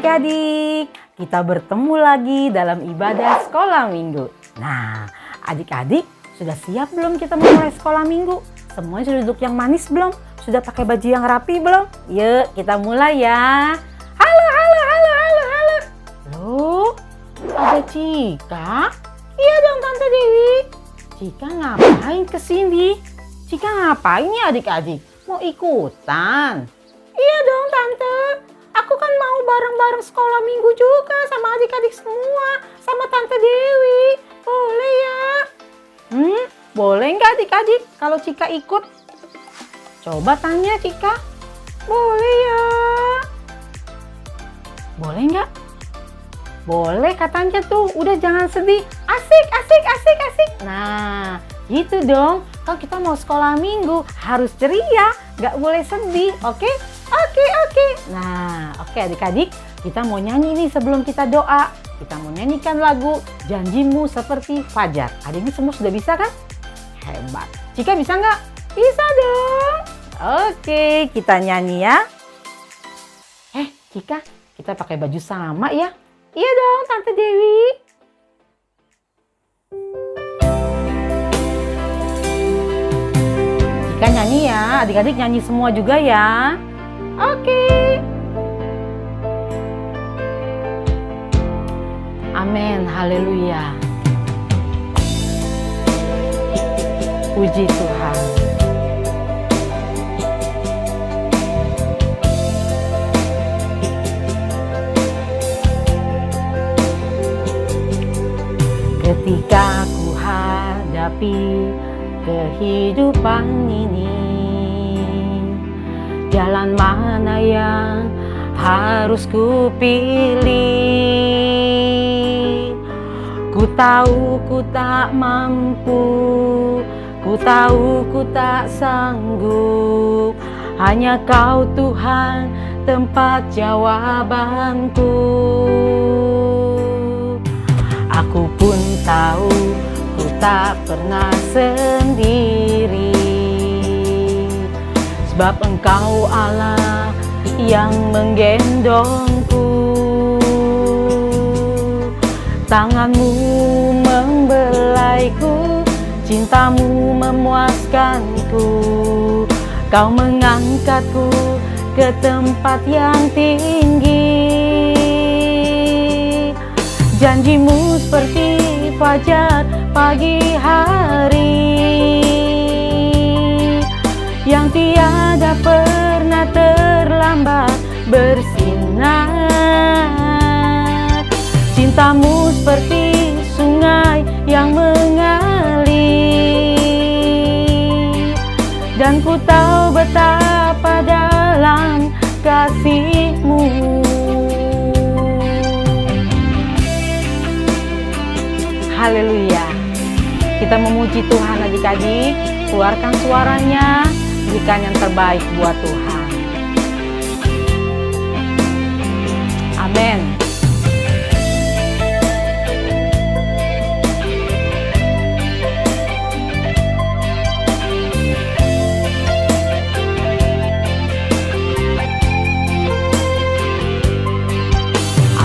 adik-adik, kita bertemu lagi dalam ibadah sekolah minggu. Nah, adik-adik sudah siap belum kita mulai sekolah minggu? Semuanya sudah duduk yang manis belum? Sudah pakai baju yang rapi belum? Yuk kita mulai ya. Halo. Loh, ada Cika? Iya dong Tante Dewi. Cika ngapain kesini? Cika ngapain ya adik-adik? Mau ikutan? Iya dong Tante. Aku kan mau bareng-bareng sekolah minggu juga sama adik-adik semua. Sama Tante Dewi. Boleh ya? Boleh nggak adik-adik kalau Cika ikut? Coba tanya Cika. Boleh ya? Boleh nggak? Boleh katanya tuh. Udah jangan sedih. Asik. Nah, gitu dong. Kalau kita mau sekolah minggu harus ceria. Nggak boleh sedih. Oke? Oke. Nah, oke adik-adik. Kita mau nyanyi nih sebelum kita doa. Kita mau nyanyikan lagu Janjimu Seperti Fajar. Adik-adik semua sudah bisa kan? Hebat. Cika bisa nggak? Bisa dong. Oke, kita nyanyi ya. Cika, kita pakai baju sama ya? Iya dong, Tante Dewi. Cika nyanyi ya, adik-adik nyanyi semua juga ya. Oke. Amin, haleluya. Puji Tuhan. Ketika ku hadapi kehidupan ini, jalan mana yang harus ku pilih? Ku tahu ku tak mampu, ku tahu ku tak sanggup. Hanya Kau Tuhan tempat jawabanku. Aku pun tahu ku tak pernah sendiri, sebab Engkau Allah yang menggendongku. Tangan-Mu membelaiku, cinta-Mu memuaskanku. Kau mengangkatku ke tempat yang tinggi. Janji-Mu seperti fajar pagi hari, yang tiada pernah terlambat bersinar. Cinta-Mu seperti sungai yang mengalir, dan ku tahu betapa dalam kasih-Mu. Haleluya. Kita memuji Tuhan adik-adik. Keluarkan suaranya, berikan yang terbaik buat Tuhan. Amin.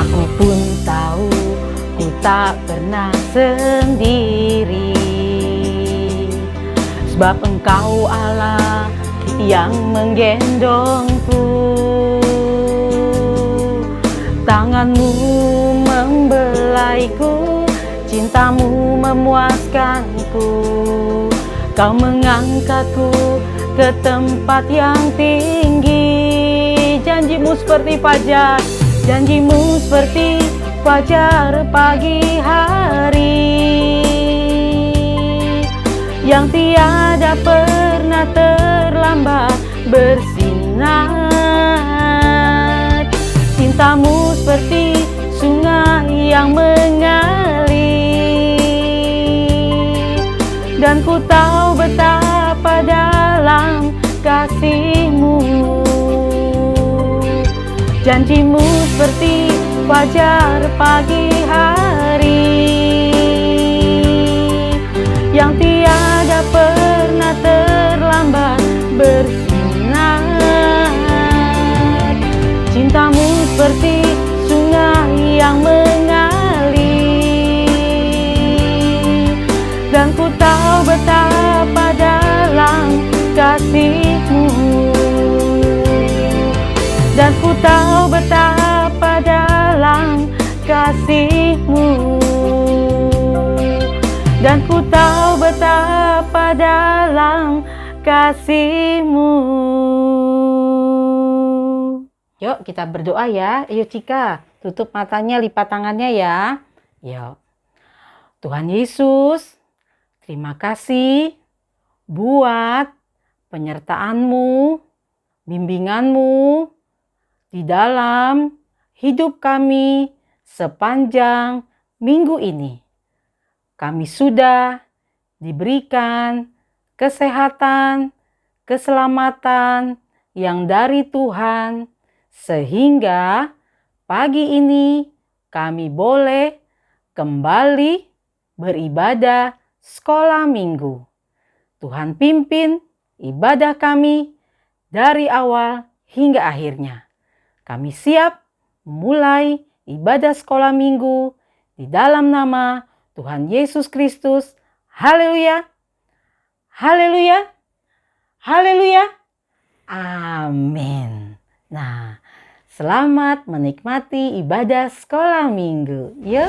Aku pun tahu ku tak pernah sendiri, sebab Engkau Allah yang menggendongku. Tangan-Mu membelaiku, cinta-Mu memuaskanku. Kau mengangkatku ke tempat yang tinggi. Janji-Mu seperti fajar, janji-Mu seperti fajar pagi hari, yang tiada pernah terlambat bersinar. Cinta-Mu seperti sungai yang mengalir, dan ku tahu betapa dalam kasih-Mu. Janji-Mu seperti fajar pagi hari, yang tiada pernah terlambat bersinar. Cinta-Mu seperti Dan ku tahu betapa dalam kasih-Mu. Dan ku tahu betapa dalam kasih-Mu. Yuk kita berdoa ya. Yuk Cika, tutup matanya, lipat tangannya ya. Yuk. Tuhan Yesus, terima kasih buat penyertaan-Mu, bimbingan-Mu di dalam hidup kami sepanjang minggu ini. Kami sudah diberikan kesehatan, keselamatan yang dari Tuhan, sehingga pagi ini kami boleh kembali beribadah sekolah minggu. Tuhan pimpin ibadah kami dari awal hingga akhirnya. Kami siap mulai ibadah sekolah minggu di dalam nama Tuhan Yesus Kristus. Haleluya! Haleluya! Haleluya! Amin. Nah, selamat menikmati ibadah sekolah minggu. Yuk!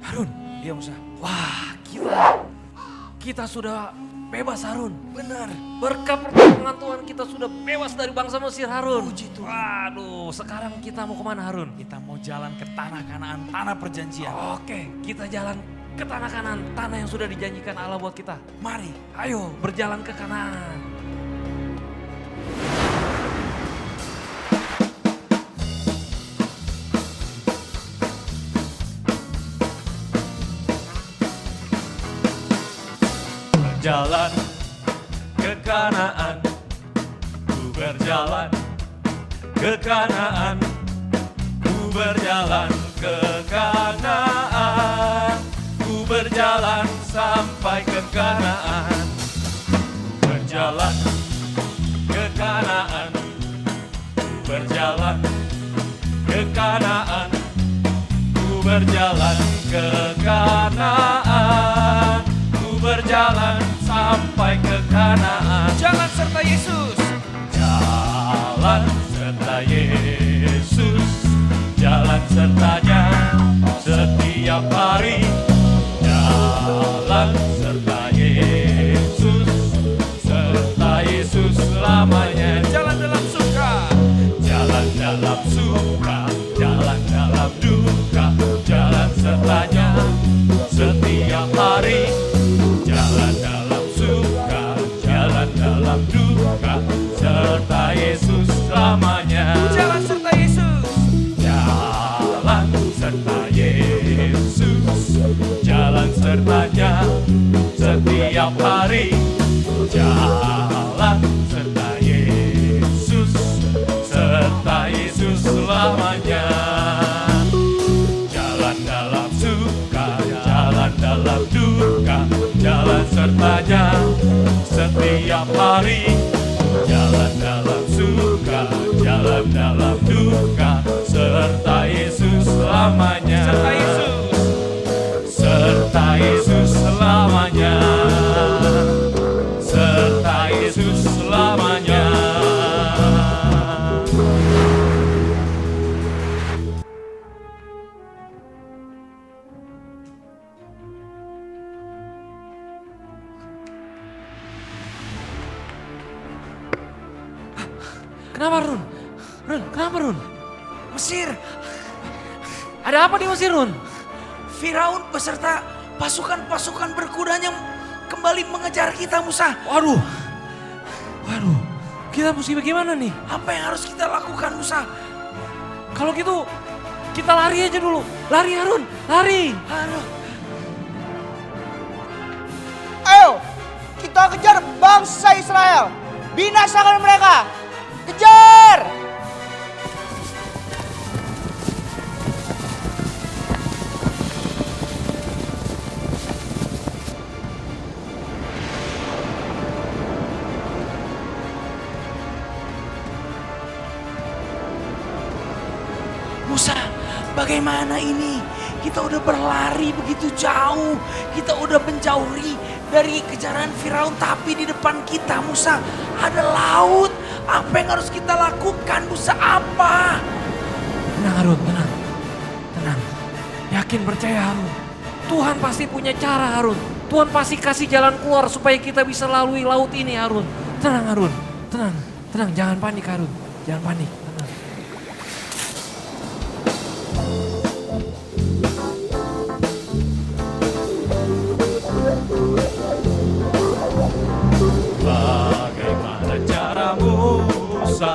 Harun, iya Musa. Wah, gila. Kita sudah bebas Harun. Benar. Berkat pertolongan Tuhan kita sudah bebas dari bangsa Mesir Harun. Puji Tuhan. Waduh, sekarang kita mau kemana Harun? Kita mau jalan ke tanah Kanaan, tanah perjanjian. Oke, kita jalan ke tanah Kanaan, tanah yang sudah dijanjikan Allah buat kita. Mari. Ayo berjalan ke Kanaan. Berjalan ke Kanaan, ku berjalan ke Kanaan, ku berjalan ke Kanaan, ku berjalan sampai ke Kanaan. Berjalan ke Kanaan, berjalan ke Kanaan, ku berjalan ke Kanaan, ku berjalan sampai ke Kanaan. Jalan serta Yesus. Jalan serta Yesus, jalan sertanya setiap hari. Jalan serta Yesus, serta Yesus selamanya. Jalan dalam suka. Jalan dalam suka, jalan dalam duka, jalan sertanya setiap hari. Jalan dalam suka, jalan dalam duka, serta Yesus selamanya. Jalan serta Yesus. Jalan serta Yesus, jalan sertanya setiap hari. Jalan serta Yesus, serta Yesus selamanya. Jalan dalam suka, jalan dalam duka, jalan sertanya setiap hari. Jalan dalam suka, jalan dalam duka, serta Yesus selamanya. Serta Yesus. Serta Yesus selamanya. Serta Yesus selamanya. Kenapa Run? Run, kenapa Run? Mesir, Ada apa di Mesir Run? Firaun beserta pasukan-pasukan berkudanya kembali mengejar kita, Musa. Waduh, kita mesti bagaimana nih? Apa yang harus kita lakukan, Musa? Kalau gitu, kita lari aja dulu. Lari Harun, lari. Aduh. Ayo, kita kejar bangsa Israel. Binasakan mereka. Kejar! Musa, bagaimana ini? Kita udah berlari begitu jauh. Kita udah menjauhi dari kejaran Firaun. Tapi di depan kita Musa ada laut. Apa yang harus kita lakukan Musa? Apa? Tenang Harun, tenang. Tenang. Yakin percaya Harun. Tuhan pasti punya cara Harun. Tuhan pasti kasih jalan keluar supaya kita bisa lalui laut ini Harun. Tenang Harun, tenang. Tenang, jangan panik Harun. Jangan panik, tenang. Bagaimana cara Musa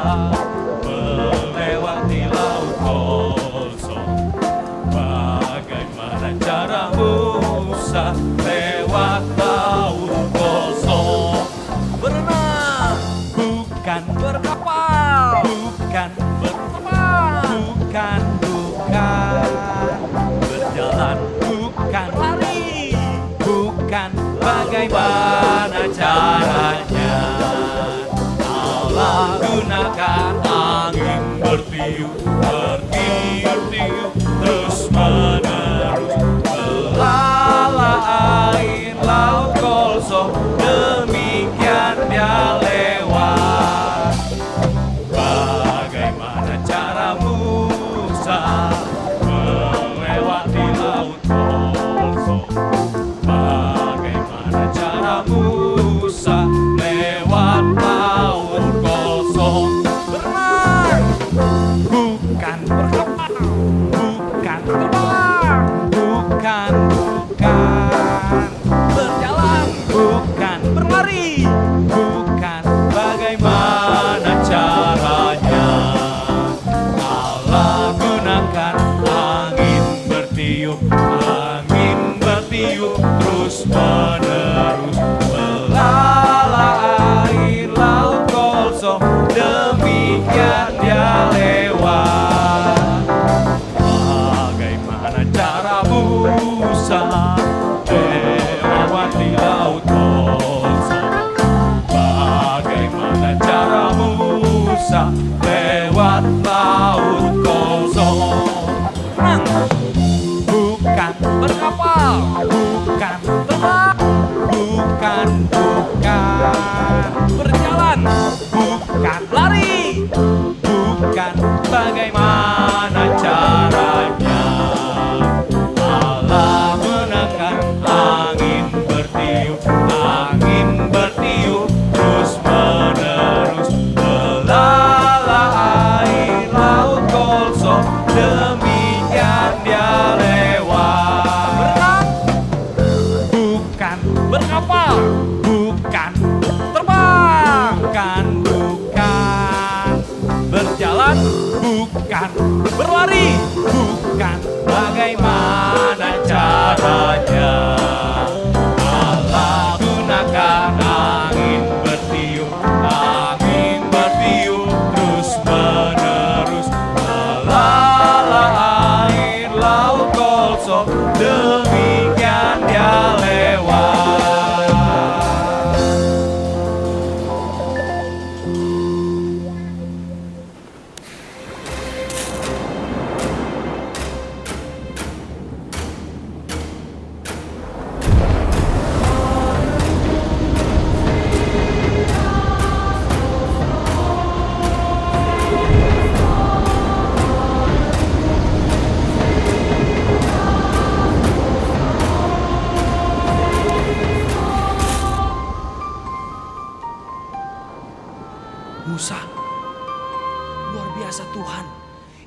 melewati laut kosong? Bagaimana cara Musa lewat laut kosong? Berenang, Bukan berkapal, bukan berterbang, bukan berjalan, bukan lari. bukan bagaimana caranya. Allah gunakan angin bertiup, bertiup, terus menerus melala air laut kosong, demikian dia lewat. Bagaimana cara Musa melewati laut kosong? Bagaimana cara Musa lewat laut kosong? Berenang, Bukan berkapal, bukan terbang, bukan berjalan, bukan berlari. bukan bagaimana caranya. Allah gunakan angin bertiup, terus menerus melala air laut kosong, demikian dia lewat. Bagaimana cara Musa melewati laut kosong? Bagaimana cara Musa lewat laut kosong? Bukan Berkapal, bukan terbang, bukan berjalan, bukan lari. bukan bagaimana caranya. Allah gunakan angin bertiup, terus menerus melala air laut kosong, demikian dia lewat. Berenang, Bukan berkapal, bukan terbang, bukan berjalan, bukan berlari. bukan bagaimana caranya. Allah gunakan angin bertiup, terus menerus melala air laut kosong, demikian dia lewat. Musa, luar biasa Tuhan.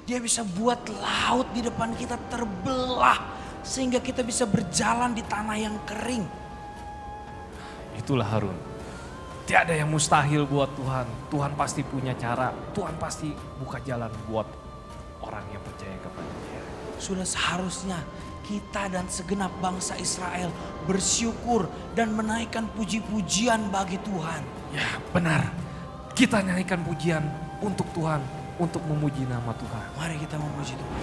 Dia bisa buat laut di depan kita terbelah sehingga kita bisa berjalan di tanah yang kering. Itulah Harun. Tiada yang mustahil buat Tuhan. Tuhan pasti punya cara. Tuhan pasti buka jalan buat orang yang percaya kepada Dia. Sudah seharusnya kita dan segenap bangsa Israel bersyukur dan menaikkan puji-pujian bagi Tuhan. Ya benar. Kita nyanyikan pujian untuk Tuhan. Untuk memuji nama Tuhan. Mari kita memuji Tuhan.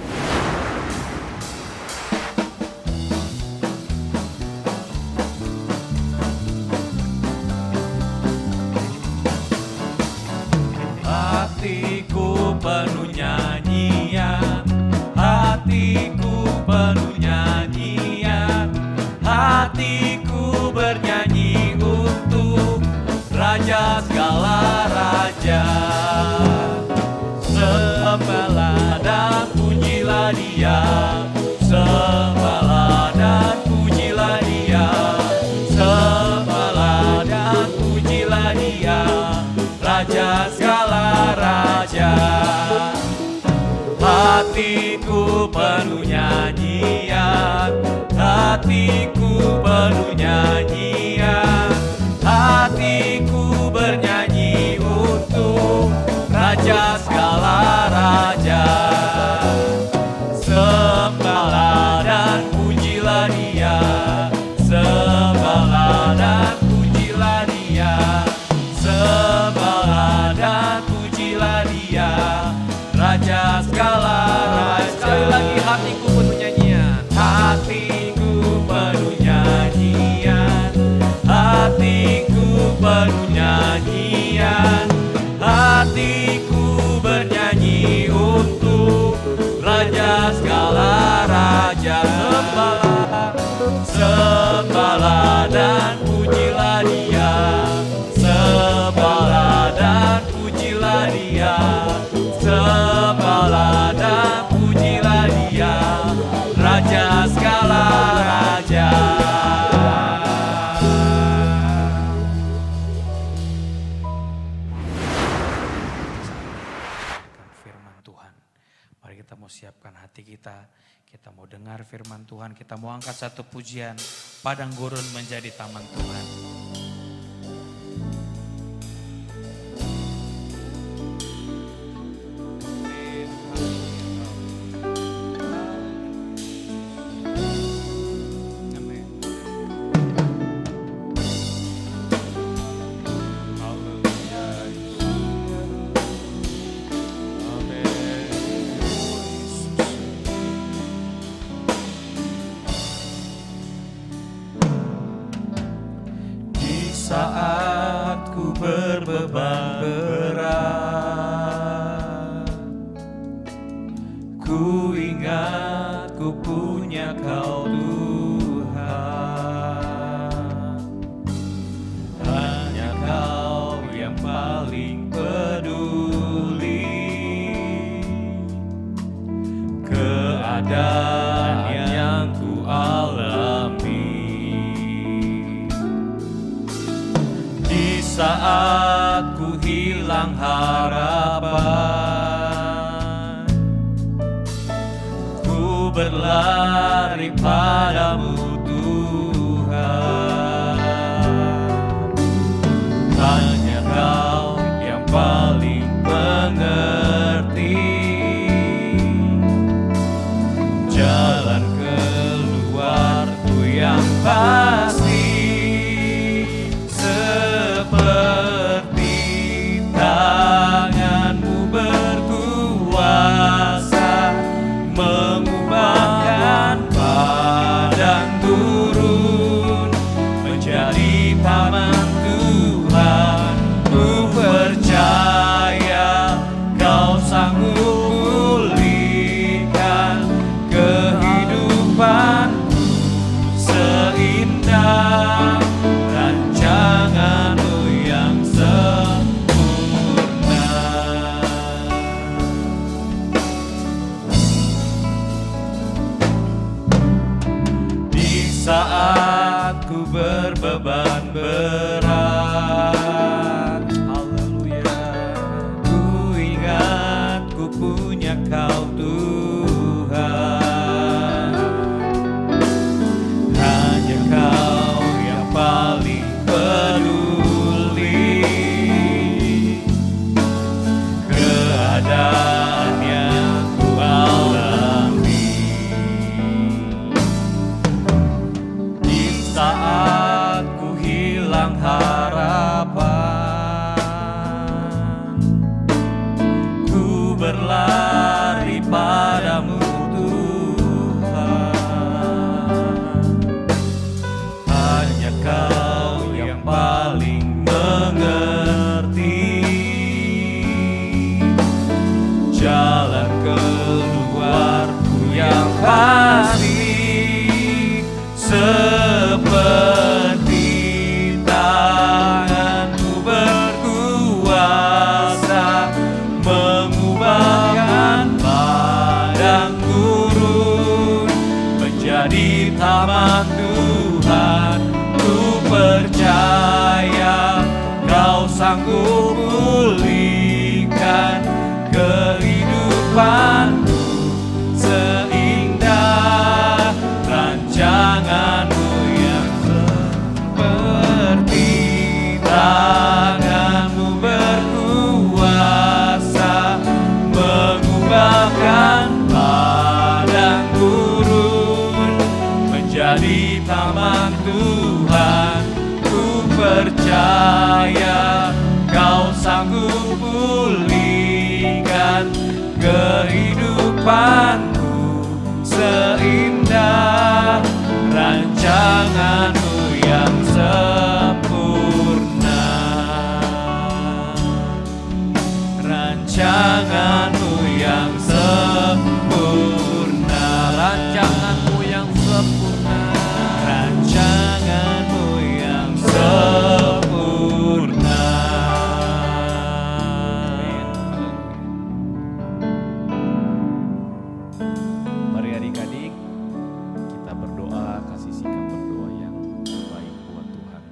Hatiku penuh nyanyian, hati Hatiku penuh nyanyian, hatiku penuh nyanyian, hatiku bernyanyi untuk Raja segala raja. Sembahlah dan pujilah Dia, sembahlah dan pujilah Dia, sembahlah dan pujilah Dia, Raja segala raja. Sekali lagi, hatiku penuh nyanyian, hatiku penuh nyanyian, hatiku penuh nyanyian, hatiku bernyanyi untuk Raja segala raja. Sembahlah, sembahlah dan pujilah Dia, sembahlah dan pujilah Dia, sembahlah dan pujilah Dia, Raja segala raja. Firman Tuhan. Mari kita mau siapkan hati kita. Kita mau dengar firman Tuhan. Kita mau angkat satu pujian. Padang gurun menjadi taman Tuhan. Saat ku berbeban berat, ku ingat ku punya Kau Tuhan. Hanya Kau yang paling peduli keadaan yang ku alami. Saat ku hilang harapan, ku berlari padamu Tuhan. Hanya Kau yang paling mengerti jalan keluarku yang pasti. Seperti tangan-Mu berkuasa mengubahkan padang gurun menjadi taman Tuhan. Ku percaya Kau sanggup pulihkan kehidupanku seindah rancangan yang sempurna. Di saat ku berbeban berat, haleluya, ku ingat ku punya Kau Tuhan. Hanya Kau yang paling peduli keadaan yang ku alami. Di saat ku hilang harapan, ku berlari padamu Tuhan. Hanya Kau yang paling mengerti jalan keluarku yang pasti. Seperti tangan-Mu berkuasa mengubahkan padang gurun menjadi taman Tuhan. Ku percaya Kau sanggup pulihkan kehidupanku di taman Tuhan. Ku percaya Kau sanggup pulihkan kehidupanku, seindah rancangan-Mu yang sempurna. Rancangan-Mu yang sempurna. Rancangan-Mu yang sempurna. Rancangan-Mu yang sempurna. Mari adik-adik, kita berdoa kasih sikap berdoa yang terbaik buat Tuhan.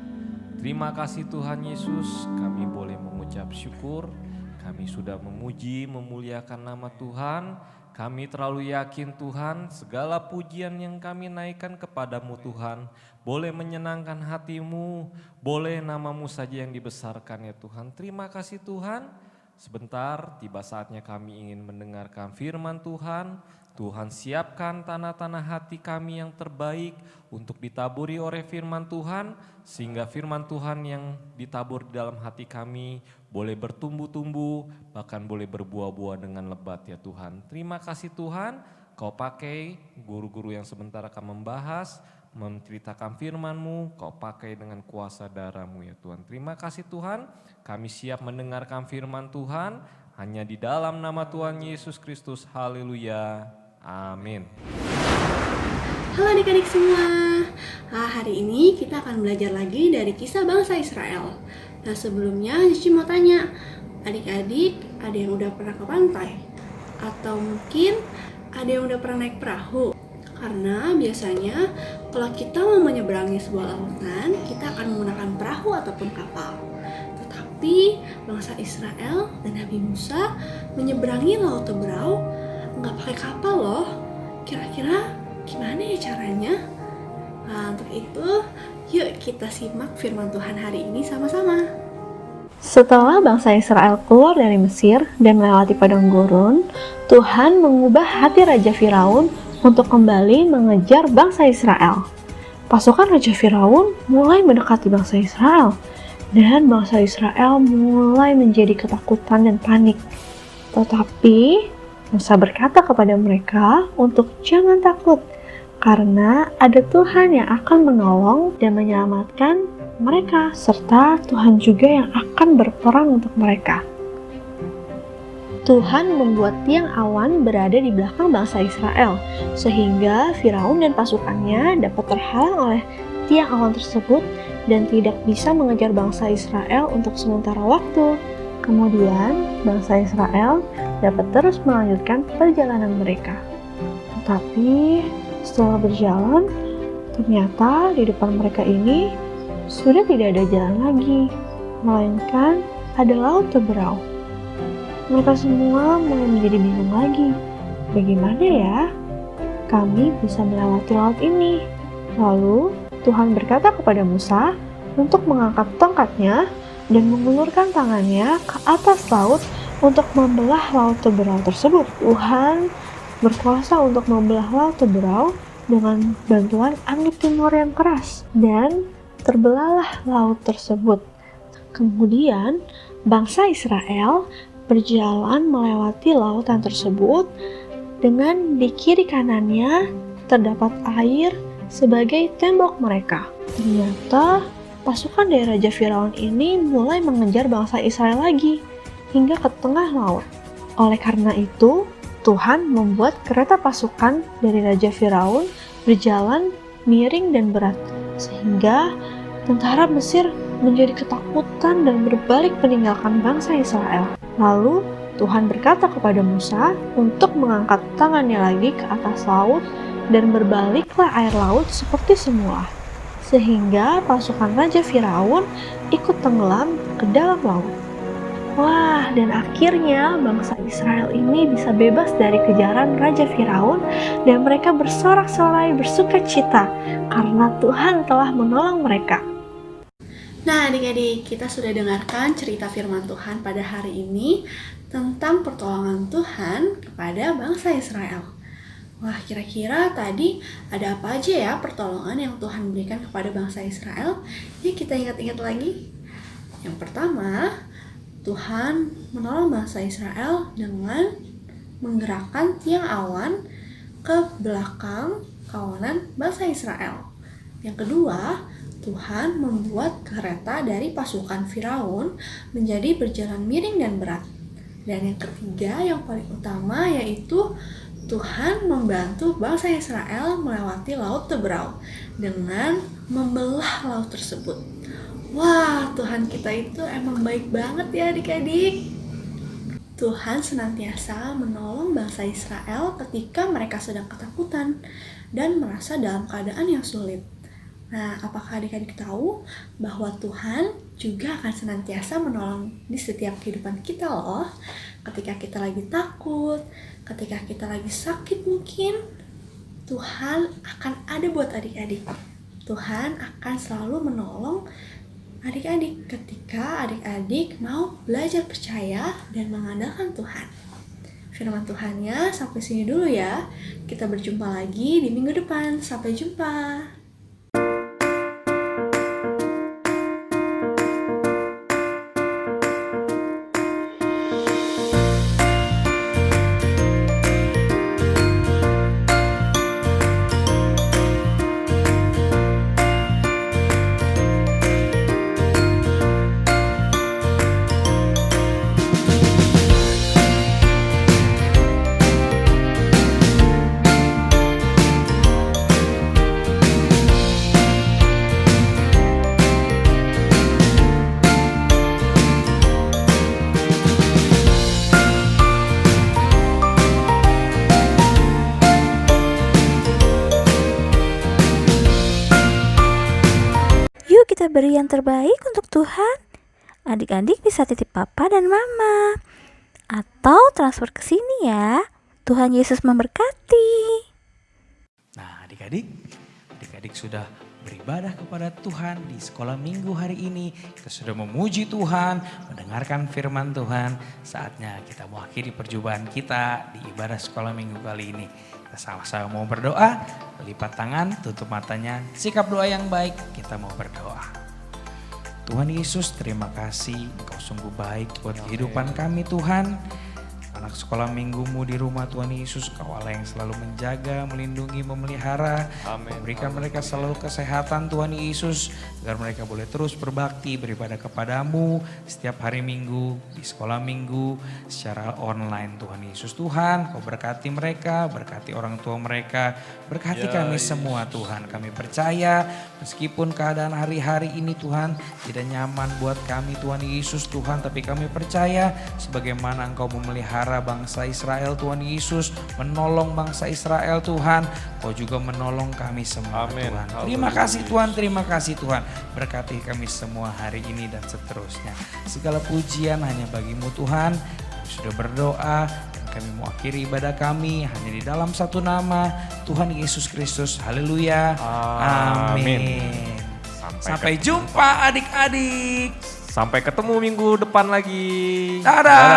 Terima kasih Tuhan Yesus, kami boleh mengucap syukur. Kami sudah memuji, memuliakan nama Tuhan. Kami terlalu yakin Tuhan, segala pujian yang kami naikkan kepadamu Tuhan, boleh menyenangkan hatimu, boleh namamu saja yang dibesarkan ya Tuhan. Terima kasih Tuhan. Sebentar, tiba saatnya kami ingin mendengarkan firman Tuhan. Tuhan siapkan tanah-tanah hati kami yang terbaik untuk ditaburi oleh firman Tuhan, sehingga firman Tuhan yang ditabur di dalam hati kami boleh bertumbuh-tumbuh, bahkan boleh berbuah-buah dengan lebat ya Tuhan. Terima kasih Tuhan, Kau pakai guru-guru yang sebentar akan membahas, menceritakan firman-Mu, Kau pakai dengan kuasa darah-Mu ya Tuhan. Terima kasih Tuhan, kami siap mendengarkan firman Tuhan, hanya di dalam nama Tuhan Yesus Kristus, haleluya, amin. Halo adik-adik semua, hari ini kita akan belajar lagi dari kisah bangsa Israel. Nah sebelumnya Cici mau tanya, adik-adik ada yang udah pernah ke pantai? Atau mungkin ada yang udah pernah naik perahu? Karena biasanya kalau kita mau menyeberangi sebuah lautan, kita akan menggunakan perahu ataupun kapal. Tetapi bangsa Israel dan Nabi Musa menyeberangi Laut Teberau nggak pakai kapal loh. Kira-kira gimana ya caranya? Nah, untuk itu, yuk kita simak firman Tuhan hari ini sama-sama. Setelah bangsa Israel keluar dari Mesir dan melewati padang gurun, Tuhan mengubah hati Raja Firaun untuk kembali mengejar bangsa Israel. Pasukan Raja Firaun mulai mendekati bangsa Israel, dan bangsa Israel mulai menjadi ketakutan dan panik. Tetapi Musa berkata kepada mereka untuk jangan takut, karena ada Tuhan yang akan menolong dan menyelamatkan mereka, serta Tuhan juga yang akan berperang untuk mereka. Tuhan membuat tiang awan berada di belakang bangsa Israel, sehingga Firaun dan pasukannya dapat terhalang oleh tiang awan tersebut dan tidak bisa mengejar bangsa Israel untuk sementara waktu. Kemudian bangsa Israel dapat terus melanjutkan perjalanan mereka. Tetapi setelah berjalan, ternyata di depan mereka ini sudah tidak ada jalan lagi, melainkan ada Laut Teberau. Mereka semua mulai menjadi bingung lagi. Bagaimana ya kami bisa melewati laut ini? Lalu Tuhan berkata kepada Musa untuk mengangkat tongkatnya dan mengulurkan tangannya ke atas laut untuk membelah Laut Teberau tersebut. Tuhan berkuasa untuk membelah Laut Teberau dengan bantuan angin timur yang keras, dan terbelahlah laut tersebut. Kemudian bangsa Israel berjalan melewati lautan tersebut dengan di kiri kanannya terdapat air sebagai tembok mereka. Ternyata pasukan dari Raja Firaun ini mulai mengejar bangsa Israel lagi hingga ke tengah laut. Oleh karena itu, Tuhan membuat kereta pasukan dari Raja Firaun berjalan miring dan berat, sehingga tentara Mesir menjadi ketakutan dan berbalik meninggalkan bangsa Israel. Lalu Tuhan berkata kepada Musa untuk mengangkat tangannya lagi ke atas laut dan berbaliklah air laut seperti semula, sehingga pasukan Raja Firaun ikut tenggelam ke dalam laut. Wah, dan akhirnya bangsa Israel ini bisa bebas dari kejaran Raja Firaun dan mereka bersorak-sorai bersukacita karena Tuhan telah menolong mereka. Nah adik-adik, kita sudah dengarkan cerita firman Tuhan pada hari ini tentang pertolongan Tuhan kepada bangsa Israel. Wah, kira-kira tadi ada apa aja ya pertolongan yang Tuhan berikan kepada bangsa Israel? Yuk kita ingat-ingat lagi. Yang pertama, Tuhan menolong bangsa Israel dengan menggerakkan tiang awan ke belakang kawanan bangsa Israel. Yang kedua, Tuhan membuat kereta dari pasukan Firaun menjadi berjalan miring dan berat. Dan yang ketiga, yang paling utama, yaitu Tuhan membantu bangsa Israel melewati Laut Teberau dengan membelah laut tersebut. Wah, Tuhan kita itu emang baik banget ya adik-adik. Tuhan senantiasa menolong bangsa Israel ketika mereka sedang ketakutan dan merasa dalam keadaan yang sulit. Nah, apakah adik-adik tahu bahwa Tuhan juga akan senantiasa menolong di setiap kehidupan kita loh. Ketika kita lagi takut, ketika kita lagi sakit mungkin, Tuhan akan ada buat adik-adik. Tuhan akan selalu menolong adik-adik ketika adik-adik mau belajar percaya dan mengandalkan Tuhan. Firman Tuhannya sampai sini dulu ya. Kita berjumpa lagi di minggu depan. Sampai jumpa. Yuk kita beri yang terbaik untuk Tuhan. Adik-adik bisa titip papa dan mama. Atau transfer ke sini ya. Tuhan Yesus memberkati. Nah adik-adik sudah beribadah kepada Tuhan di sekolah minggu hari ini. Kita sudah memuji Tuhan, mendengarkan firman Tuhan. Saatnya kita mengakhiri perjumpaan kita di ibadah sekolah minggu kali ini. Kita sama-sama mau berdoa, lipat tangan, tutup matanya, sikap doa yang baik, kita mau berdoa. Tuhan Yesus, terima kasih Engkau sungguh baik buat kehidupan kami Tuhan. Anak sekolah minggumu di rumah Tuhan Yesus, Kau Allah yang selalu menjaga, melindungi, memelihara. Memberikan mereka selalu kesehatan Tuhan Yesus, agar mereka boleh terus berbakti, beribadah kepadamu setiap hari minggu, di sekolah minggu, secara online Tuhan Yesus. Tuhan, Kau berkati mereka, berkati orang tua mereka, berkati kami semua Tuhan. Kami percaya meskipun keadaan hari-hari ini Tuhan tidak nyaman buat kami Tuhan Yesus Tuhan, tapi kami percaya sebagaimana Engkau memelihara bangsa Israel Tuhan Yesus, menolong bangsa Israel Tuhan, Kau juga menolong kami semua Tuhan. Terima kasih Tuhan, terima kasih Tuhan. Berkati kami semua hari ini dan seterusnya. Segala pujian hanya bagimu Tuhan. Kami sudah berdoa dan kami mau akhiri ibadah kami hanya di dalam satu nama, Tuhan Yesus Kristus. Haleluya. Amin. Sampai jumpa adik-adik. Sampai ketemu minggu depan lagi. Dadah.